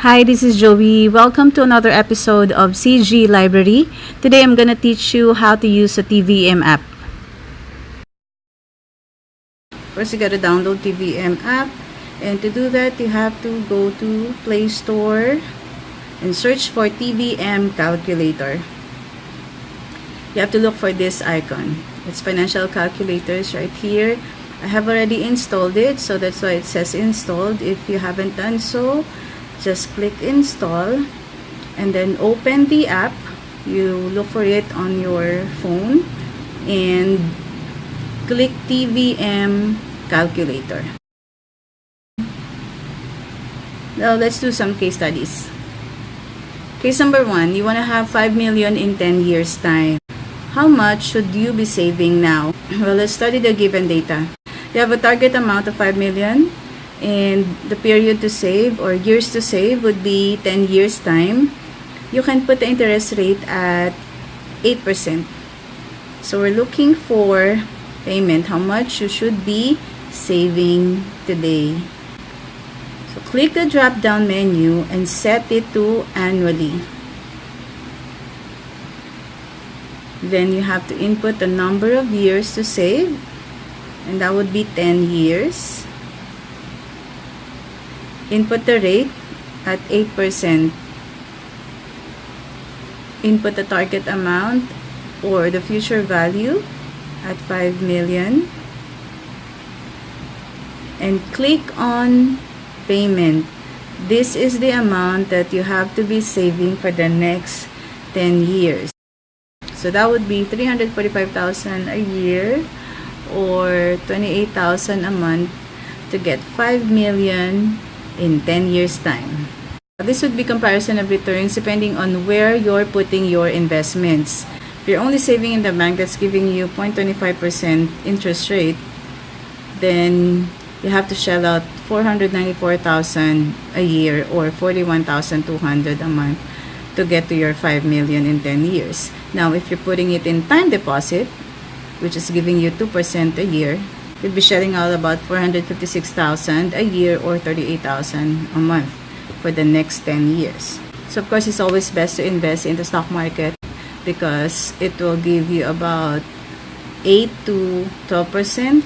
Hi, this is Joey. Welcome to another episode of CG Library. Today I'm going to teach you how to use a TVM app. First, you got to download TVM app. And to do that, you have to go to Play Store and search for TVM calculator. You have to look for this icon. It's financial calculators right here. I have already installed it, so that's why it says installed. If you haven't done so, just click install and then open the app. You look for it on your phone and click TVM calculator. Now let's do some case studies. Case number 1, you want to have 5 million in 10 years time. How much should you be saving now? Well, let's study the given data. You have a target amount of 5 million. And the period to save or years to save would be 10 years time. You can put the interest rate at 8%. So we're looking for payment, how much you should be saving today. So click the drop down menu and set it to annually. Then you have to input the number of years to save, and that would be 10 years. Input the rate at 8%. Input the target amount or the future value at 5 million. And click on payment. This is the amount that you have to be saving for the next 10 years. So that would be 345,000 a year or 28,000 a month to get 5 million in 10 years time. This would be comparison of returns depending on where you're putting your investments. If you're only saving in the bank that's giving you 0.25% interest rate, then you have to shell out 494,000 a year or 41,200 a month to get to your 5 million in 10 years. Now, if you're putting it in time deposit, which is giving you 2% a year, you'll be shelling out about 456,000 a year or 38,000 a month for the next 10 years. So of course, it's always best to invest in the stock market because it will give you about 8 to 12%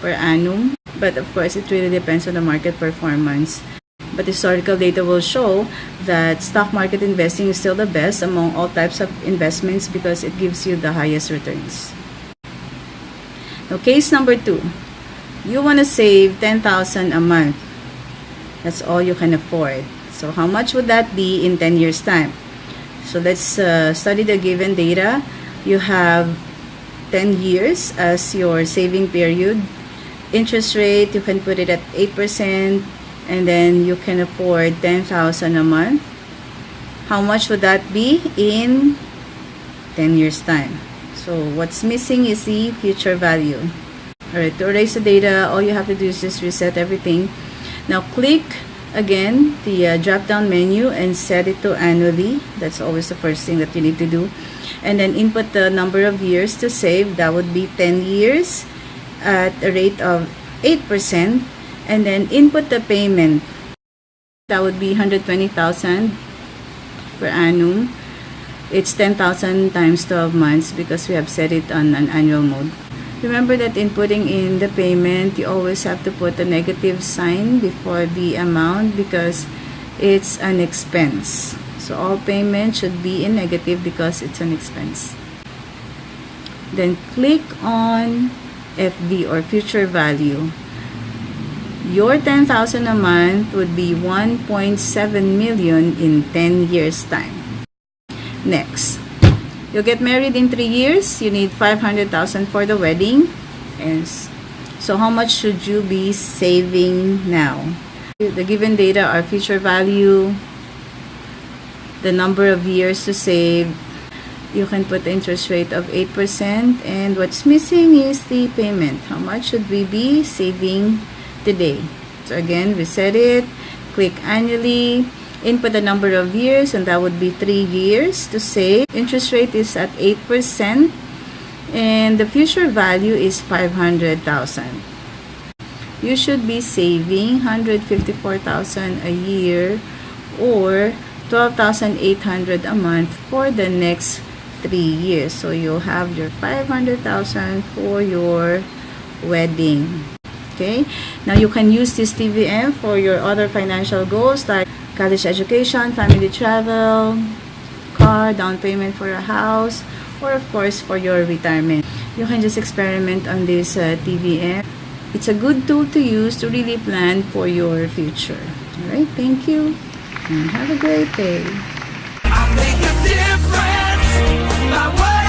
per annum. But of course, it really depends on the market performance. But historical data will show that stock market investing is still the best among all types of investments because it gives you the highest returns. Now, case number 2, you want to save 10,000 a month. That's all you can afford. So how much would that be in 10 years time? So let's study the given data. You have 10 years as your saving period. Interest rate, you can put it at 8%, and then you can afford 10,000 a month. How much would that be in 10 years time? So what's missing is the future value. Alright, to erase the data, all you have to do is just reset everything. Now click again the drop down menu and set it to annually. That's always the first thing that you need to do. And then input the number of years to save. That would be 10 years at a rate of 8%. And then input the payment. That would be 120,000 per annum. It's 10,000 times 12 months because we have set it on an annual mode. Remember that in putting in the payment, you always have to put a negative sign before the amount because it's an expense. So all payment should be in negative because it's an expense. Then click on FV or future value. Your 10,000 a month would be 1.7 million in 10 years time. Next, you'll get married in 3 years. You need 500,000 for the wedding. And so how much should you be saving now? The given data are future value, the number of years to save. You can put the interest rate of 8%. And what's missing is the payment. How much should we be saving today? So again, reset it. Click annually. Input the number of years, and that would be 3 years to save. Interest rate is at 8%, and the future value is 500,000. You should be saving 154,000 a year or 12,800 a month for the next 3 years. So you'll have your 500,000 for your wedding. Okay, now you can use this TVM for your other financial goals like college education, family travel, car, down payment for a house, or of course for your retirement. You can just experiment on this TVM. It's a good tool to use to really plan for your future. Alright, thank you and have a great day. I make a difference by what